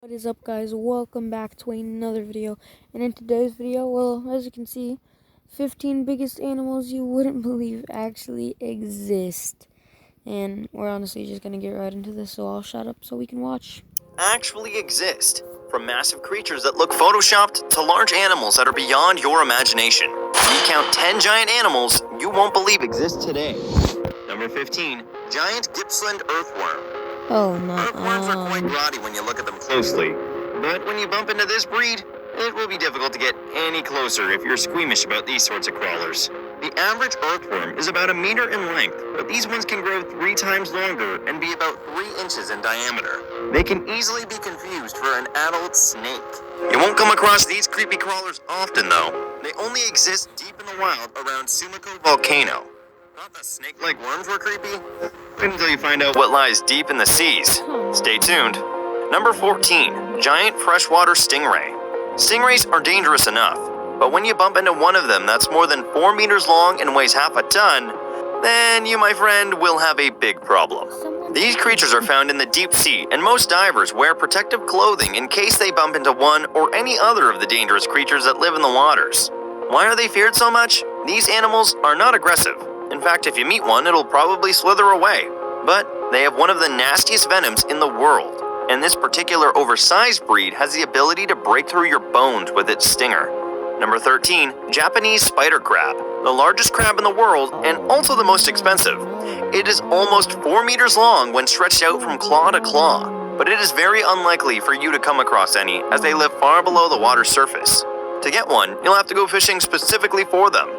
What is up, guys? Welcome back to another video. And in today's video, well, as you can see, 15 biggest animals you wouldn't believe actually exist. And we're honestly just gonna get right into this, so I'll shut up so we can watch. Actually exist. From massive creatures that look photoshopped to large animals that are beyond your imagination. You count 10 giant animals you won't believe exist today. Number 15, giant Gippsland earthworm. Oh, no. Earthworms are quite rowdy when you look at them closely, but when you bump into this breed, it will be difficult to get any closer if you're squeamish about these sorts of crawlers. The average earthworm is about 1 meter in length, but these ones can grow 3 times longer and be about 3 inches in diameter. They can easily be confused for an adult snake. You won't come across these creepy crawlers often, though. They only exist deep in the wild around Sumiko Volcano. Thought the snake-like worms were creepy? Wait until you find out what lies deep in the seas. Stay tuned. Number 14, giant freshwater stingray. Stingrays are dangerous enough, but when you bump into one of them that's more than 4 meters long and weighs half a ton, then you, my friend, will have a big problem. These creatures are found in the deep sea, and most divers wear protective clothing in case they bump into one or any other of the dangerous creatures that live in the waters. Why are they feared so much? These animals are not aggressive. In fact, if you meet one, it'll probably slither away. But they have one of the nastiest venoms in the world, and this particular oversized breed has the ability to break through your bones with its stinger. Number 13, Japanese spider crab, the largest crab in the world and also the most expensive. It is almost 4 meters long when stretched out from claw to claw, but it is very unlikely for you to come across any as they live far below the water's surface. To get one, you'll have to go fishing specifically for them.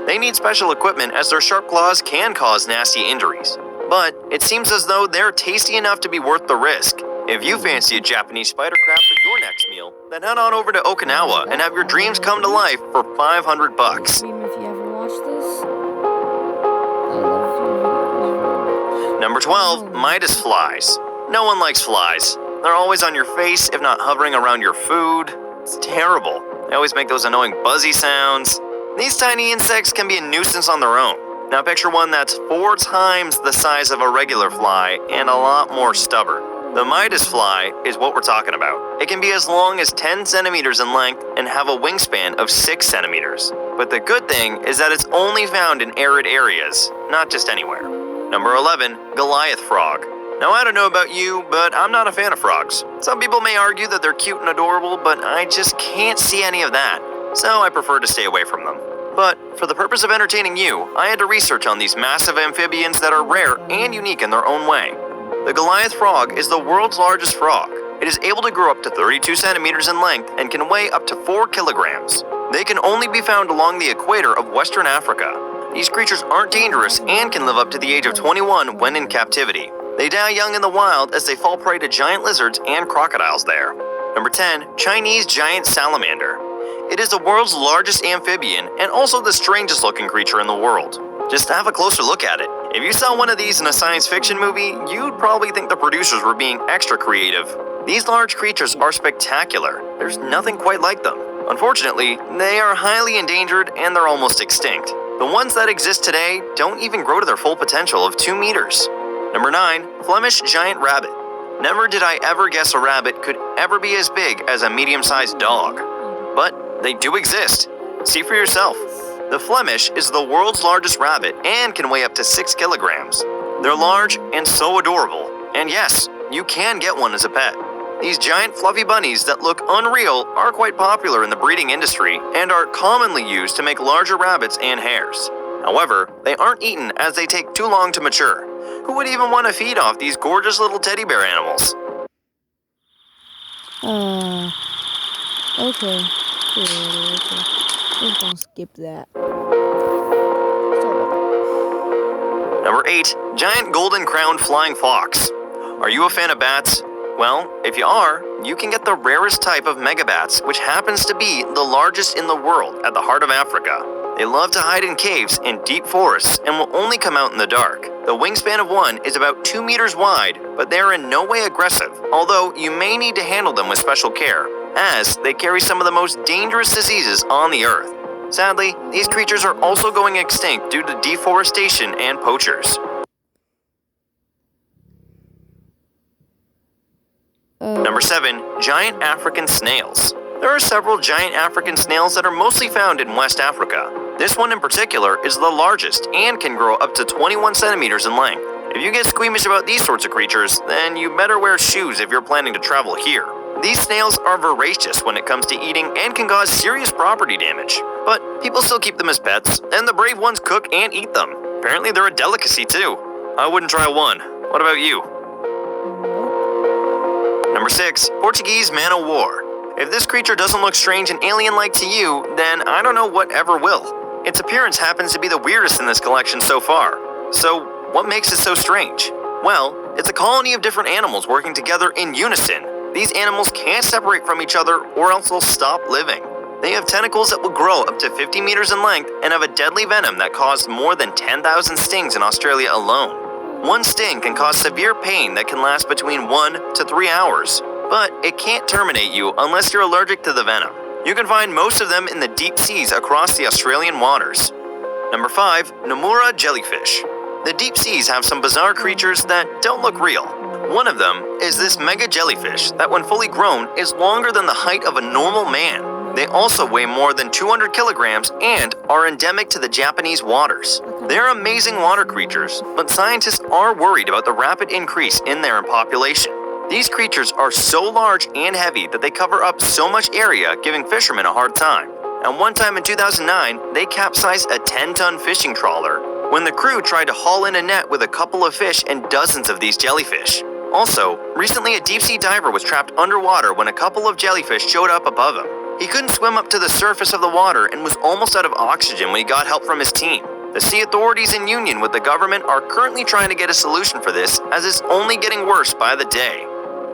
They need special equipment as their sharp claws can cause nasty injuries, but it seems as though they're tasty enough to be worth the risk. If you fancy a Japanese spider crab for your next meal, then head on over to Okinawa and have your dreams come to life for $500. Dream if you ever watch this. I love you. Number 12, Midas flies. No one likes flies. They're always on your face, if not hovering around your food. It's terrible. They always make those annoying buzzy sounds. These tiny insects can be a nuisance on their own. Now picture one that's 4 times the size of a regular fly and a lot more stubborn. The Midas fly is what we're talking about. It can be as long as 10 centimeters in length and have a wingspan of 6 centimeters. But the good thing is that it's only found in arid areas, not just anywhere. Number 11, Goliath frog. Now I don't know about you, but I'm not a fan of frogs. Some people may argue that they're cute and adorable, but I just can't see any of that, so I prefer to stay away from them. But for the purpose of entertaining you, I had to research on these massive amphibians that are rare and unique in their own way. The Goliath frog is the world's largest frog. It is able to grow up to 32 centimeters in length and can weigh up to 4 kilograms. They can only be found along the equator of Western Africa. These creatures aren't dangerous and can live up to the age of 21 when in captivity. They die young in the wild as they fall prey to giant lizards and crocodiles there. Number 10, Chinese giant salamander. It is the world's largest amphibian and also the strangest looking creature in the world. Just have a closer look at it. If you saw one of these in a science fiction movie, you'd probably think the producers were being extra creative. These large creatures are spectacular. There's nothing quite like them. Unfortunately, they are highly endangered and they're almost extinct. The ones that exist today don't even grow to their full potential of 2 meters. Number 9, Flemish giant rabbit. Never did I ever guess a rabbit could ever be as big as a medium-sized dog. But they do exist. See for yourself. The Flemish is the world's largest rabbit and can weigh up to 6 kilograms. They're large and so adorable. And yes, you can get one as a pet. These giant fluffy bunnies that look unreal are quite popular in the breeding industry and are commonly used to make larger rabbits and hares. However, they aren't eaten as they take too long to mature. Who would even want to feed off these gorgeous little teddy bear animals? Okay. Okay. Just gonna skip that. Number 8, giant golden-crowned flying fox. Are you a fan of bats? Well, if you are, you can get the rarest type of megabats, which happens to be the largest in the world at the heart of Africa. They love to hide in caves and deep forests and will only come out in the dark. The wingspan of one is about 2 meters wide, but they are in no way aggressive, although you may need to handle them with special care, as they carry some of the most dangerous diseases on the earth. Sadly, these creatures are also going extinct due to deforestation and poachers. Number 7. Giant African snails. There are several giant African snails that are mostly found in West Africa. This one in particular is the largest and can grow up to 21 centimeters in length. If you get squeamish about these sorts of creatures, then you better wear shoes if you're planning to travel here. These snails are voracious when it comes to eating and can cause serious property damage. But people still keep them as pets, and the brave ones cook and eat them. Apparently they're a delicacy too. I wouldn't try one. What about you? Number 6. Portuguese man-o'-war. If this creature doesn't look strange and alien-like to you, then I don't know what ever will. Its appearance happens to be the weirdest in this collection so far. So, what makes it so strange? Well, it's a colony of different animals working together in unison. These animals can't separate from each other or else they'll stop living. They have tentacles that will grow up to 50 meters in length and have a deadly venom that caused more than 10,000 stings in Australia alone. One sting can cause severe pain that can last between 1 to 3 hours. But it can't terminate you unless you're allergic to the venom. You can find most of them in the deep seas across the Australian waters. Number 5. Nomura jellyfish. The deep seas have some bizarre creatures that don't look real. One of them is this mega jellyfish that when fully grown is longer than the height of a normal man. They also weigh more than 200 kilograms and are endemic to the Japanese waters. They're amazing water creatures, but scientists are worried about the rapid increase in their population. These creatures are so large and heavy that they cover up so much area, giving fishermen a hard time. And one time in 2009, they capsized a 10-ton fishing trawler when the crew tried to haul in a net with a couple of fish and dozens of these jellyfish. Also, recently a deep-sea diver was trapped underwater when a couple of jellyfish showed up above him. He couldn't swim up to the surface of the water and was almost out of oxygen when he got help from his team. The sea authorities in union with the government are currently trying to get a solution for this, as it's only getting worse by the day.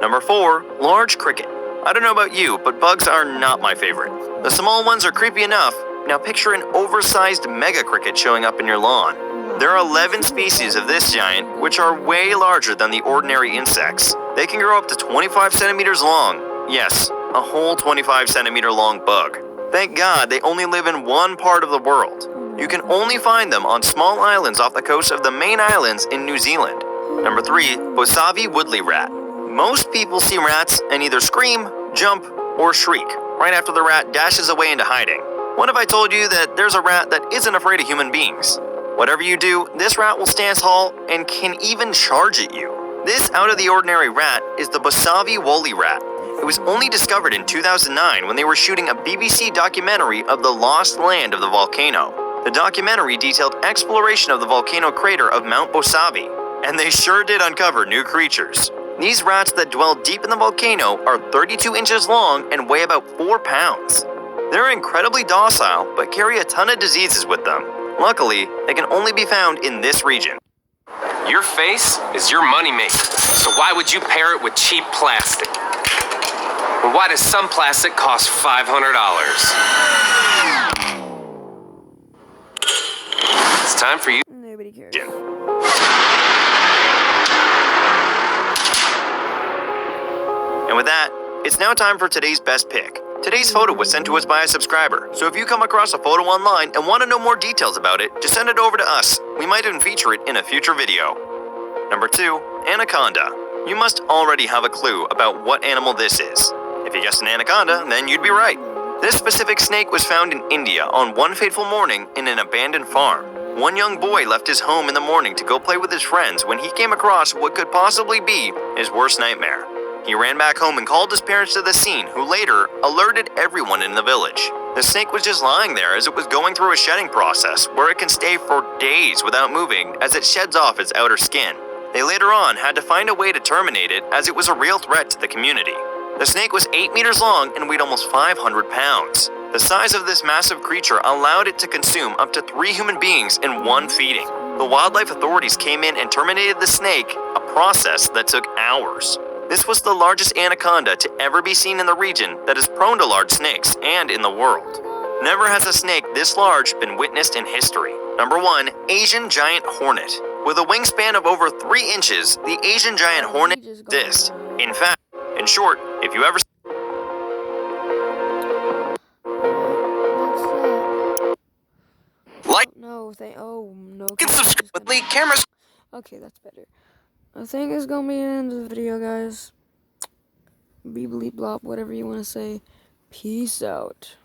Number 4. Large cricket. I don't know about you, but bugs are not my favorite. The small ones are creepy enough. Now picture an oversized mega cricket showing up in your lawn. There are 11 species of this giant, which are way larger than the ordinary insects. They can grow up to 25 centimeters long. Yes, a whole 25 centimeter long bug. Thank God they only live in one part of the world. You can only find them on small islands off the coast of the main islands in New Zealand. Number 3. Bosavi woodley rat. Most people see rats and either scream, jump, or shriek right after the rat dashes away into hiding. What if I told you that there's a rat that isn't afraid of human beings? Whatever you do, this rat will stand tall and can even charge at you. This out-of-the-ordinary rat is the Bosavi woolly rat. It was only discovered in 2009 when they were shooting a BBC documentary of the lost land of the volcano. The documentary detailed exploration of the volcano crater of Mount Bosavi, and they sure did uncover new creatures. These rats that dwell deep in the volcano are 32 inches long and weigh about 4 pounds. They're incredibly docile, but carry a ton of diseases with them. Luckily, they can only be found in this region. Your face is your moneymaker, so why would you pair it with cheap plastic? And why does some plastic cost $500? It's time for you. Nobody cares. And with that, it's now time for today's best pick. Today's photo was sent to us by a subscriber, so if you come across a photo online and want to know more details about it, just send it over to us. We might even feature it in a future video. Number 2. Anaconda. You must already have a clue about what animal this is. If you guessed an anaconda, then you'd be right. This specific snake was found in India on one fateful morning in an abandoned farm. One young boy left his home in the morning to go play with his friends when he came across what could possibly be his worst nightmare. He ran back home and called his parents to the scene, who later alerted everyone in the village. The snake was just lying there as it was going through a shedding process where it can stay for days without moving as it sheds off its outer skin. They later on had to find a way to terminate it as it was a real threat to the community. The snake was 8 meters long and weighed almost 500 pounds. The size of this massive creature allowed it to consume up to 3 human beings in one feeding. The wildlife authorities came in and terminated the snake, a process that took hours. This was the largest anaconda to ever be seen in the region that is prone to large snakes and in the world. Never has a snake this large been witnessed in history. Number 1. Asian giant hornet. With a wingspan of over 3 inches, the Asian giant hornet exists. In fact, in short, if you ever like, No, can subscribe with Lee Cameras. Okay, that's better. I think it's gonna be the end of the video, guys. Beebly blop, whatever you want to say. Peace out.